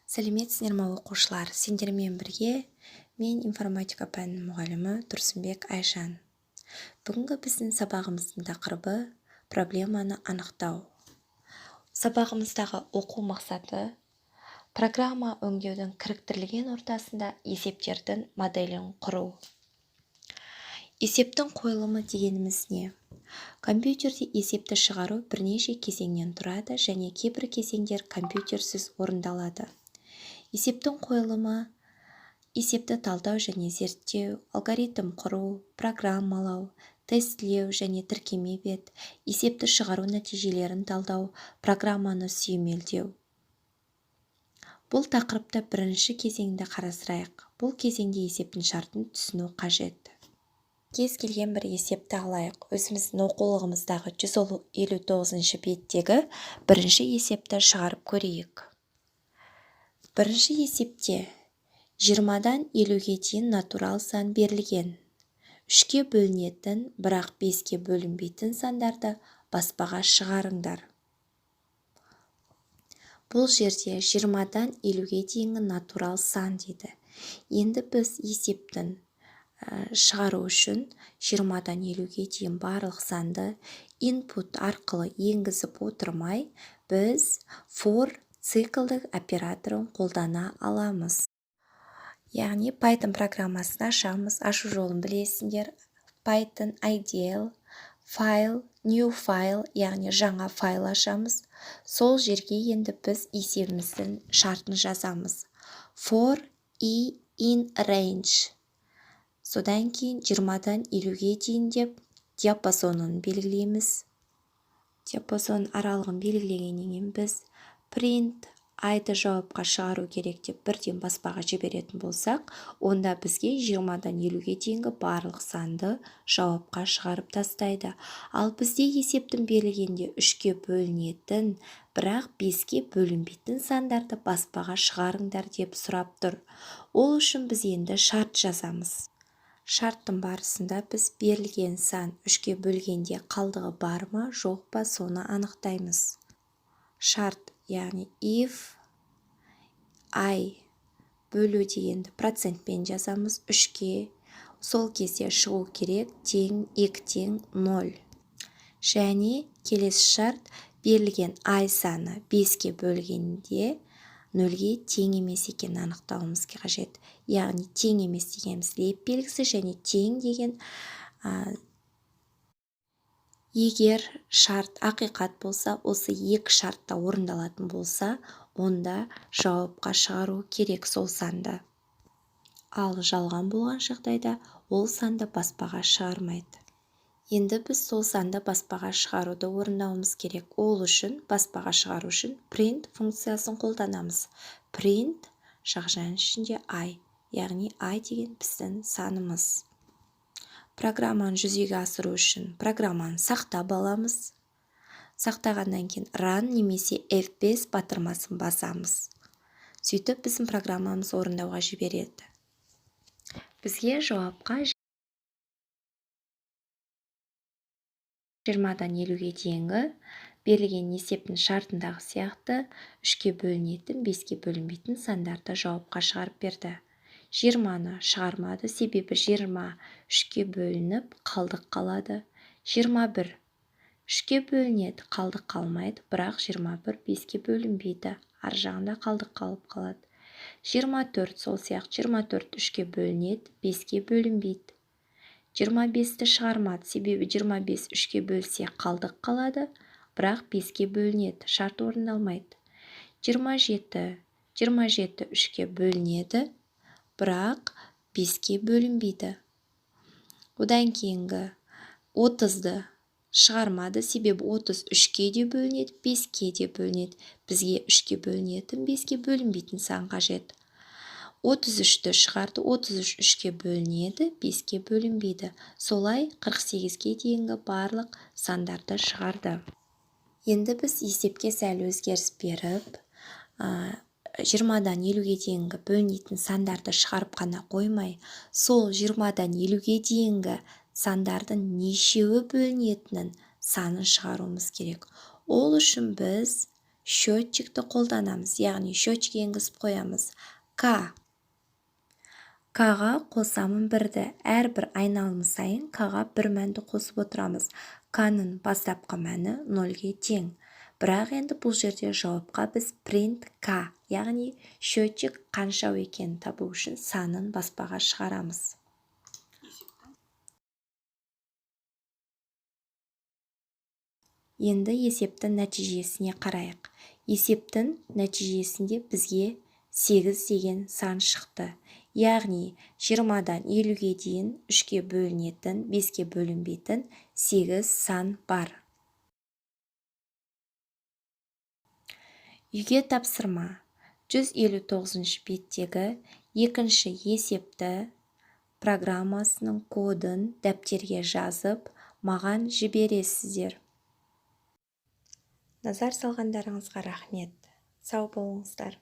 Сәлеметсіздер ме оқушылар, сендермен бірге мен информатика пәнінің мұғалімі Тұрсынбек Айжан. Бүгінгі біздің сабағымыздың тақырыбы проблеманы анықтау. Сабағымыздағы оқу мақсаты программа өңдеудің кіріктірілген ортасында есептердің моделін құру. Есептің қойылымы дегеніміз не? Компьютерде есепті шығару бірнеше кезеңнен тұрады және кейбір кезеңдер компьютерсіз орындалады. Есептің қойылымы есепті талдау және зерттеу, алгоритм құру, программалау, тестілеу және тіркеме бет, есепті шығару нәтижелерін талдау, программаны сүйемелдеу. Бұл тақырыпта бірінші кезеңді қарастырайық. Бұл кезеңде есептің шартын түсіну қажет. Кез келген бір есепті алайық. Өзіміздің оқулығымыздағы 159 беттегі бірінші есепті шығарып көрейік. Бірінші есепте 20-дан 50-ге дейін натурал сан берілген. 3-ке бөлінетін, бірақ 5-ке бөлінбейтін сандарды баспаға шығарыңдар. Бұл жерде 20-дан 50-ге дейінгі натурал сан дейді. Енді біз есептің шығару үшін 20-дан 50-ге дейін барлық санды input арқылы енгізіп отырмай, біз for циклдік операторын қолдана аламыз. Яғни Python программасын ашамыз, ашу жолын білесіңдер. Python ideal, file, new file, яғни жаңа файл ашамыз. Сол жерге енді біз есебіміздің шартын жазамыз. For i in range. Содан кейін 20-дан 50-ге дейін деп диапазонын белгілейміз. Диапазон аралығын белгілегеннен кейін біз print айды жауапқа шығару керек деп бірден баспаға жіберетін болсақ, онда бізге 20-дан 50-ге дейінгі барлық санды жауапқа шығарып тастайды. Ал бізде есептің берілгенде 3-ке бөлінетін, бірақ 5-ке бөлінбейтін сандарды баспаға шығарыңдар деп сұрап тұр. Ол үшін біз енді шарт жазамыз. Шарттың барысында біз берілген сан 3-ке бөлгенде қалдығы бар ма, жоқ па, соны анықтаймыз. Шарт, яғни if I бөлу дегенді процентпен жазамыз 3-ке, сол кезде шығу керек тең 2 тең 0. Және келесі шарт берілген I саны 5-ке бөлгенде 0-ге тең емес екенін анықтауымыз қажет. Яғни тең емес дегеніміз леп белгісі және тең деген егер шарт ақиқат болса, осы екі шартта орындалатын болса, онда жауапқа шығару керек сол санды. Ал жалған болған жағдайда ол санды баспаға шығармайды. Енді біз сол санды баспаға шығаруды орындауымыз керек. Ол үшін баспаға шығару үшін print функциясын қолданамыз. Print шақжан ішінде I, яғни I деген біздің санымыз. Программаны жүзеге асыру үшін программаны сақтап аламыз. Сақтағаннан кейін run немесе F5 батырмасын басамыз. Сөйтіп біздің программамыз орындауға жібереді. Бізге жауапқа 20-дан 50-ге дейінгі берілген есептің шартындағы сияқты 3-ке бөлінетін, 5-ке бөлінбейтін сандарды жауапқа шығарып берді. 20-ны шығармады, себебі 20 3-ке бөлініп қалдық қалады. 21 3-ке бөлінеді, қалдық қалмайды, бірақ 21 5-ке бөлінбейді, ар жағында қалдық қалып қалады. 24 сол сияқты 24 3-ке бөлінеді, 5-ке бөлінбейді. 25-ті шығармады, себебі 25 3-ке бөлсе қалдық қалады, бірақ 5-ке бөлінеді, шарт орындалмайды. 27 3-ке бөлінеді, бірақ 5-ке бөлінбейді. Одан кейінгі 30-ды шығармады, себебі 30 3-ке де бөлінеді, 5-ке де бөлінеді. Бізге 3-ке бөлінетін, 5-ке бөлінбейтін сан қажет. 33-ті шығарды, 33 3-ке бөлінеді, 5-ке бөлінбейді. Солай 48-ге дейінгі барлық сандарды шығарды. Енді біз есепке сәл өзгеріс беріп, 20-дан 50-ге дейінгі бөлінетін сандарды шығарып қана қоймай, сол 20-дан 50-ге дейінгі сандардың нешеуі бөлінетінін санын шығаруымыз керек. Ол үшін біз счетчикті қолданамыз, яғни счетчик енгізіп қоямыз. К-ға қосамын 1-ді. Әрбір айналым сайын К-ға 1 мәнді қосып отырамыз. К-ның бастапқы мәні 0-ге тең. Бірақ енді бұл жерде жауапқа біз print К, яғни счетчик қанша екенін табу үшін санын баспаға шығарамыз. Енді есептің нәтижесіне қарайық. Есептің нәтижесінде бізге 8 деген сан шықты. Яғни 20-дан 50-ге дейін 3-ке бөлінетін, 5-ке бөлінбейтін 8 сан бар. Үйге тапсырма. 159 беттегі екінші есепті программасының кодын дәптерге жазып, маған жібересіздер. Назар салғандарыңызға рахмет. Сау болыңыздар.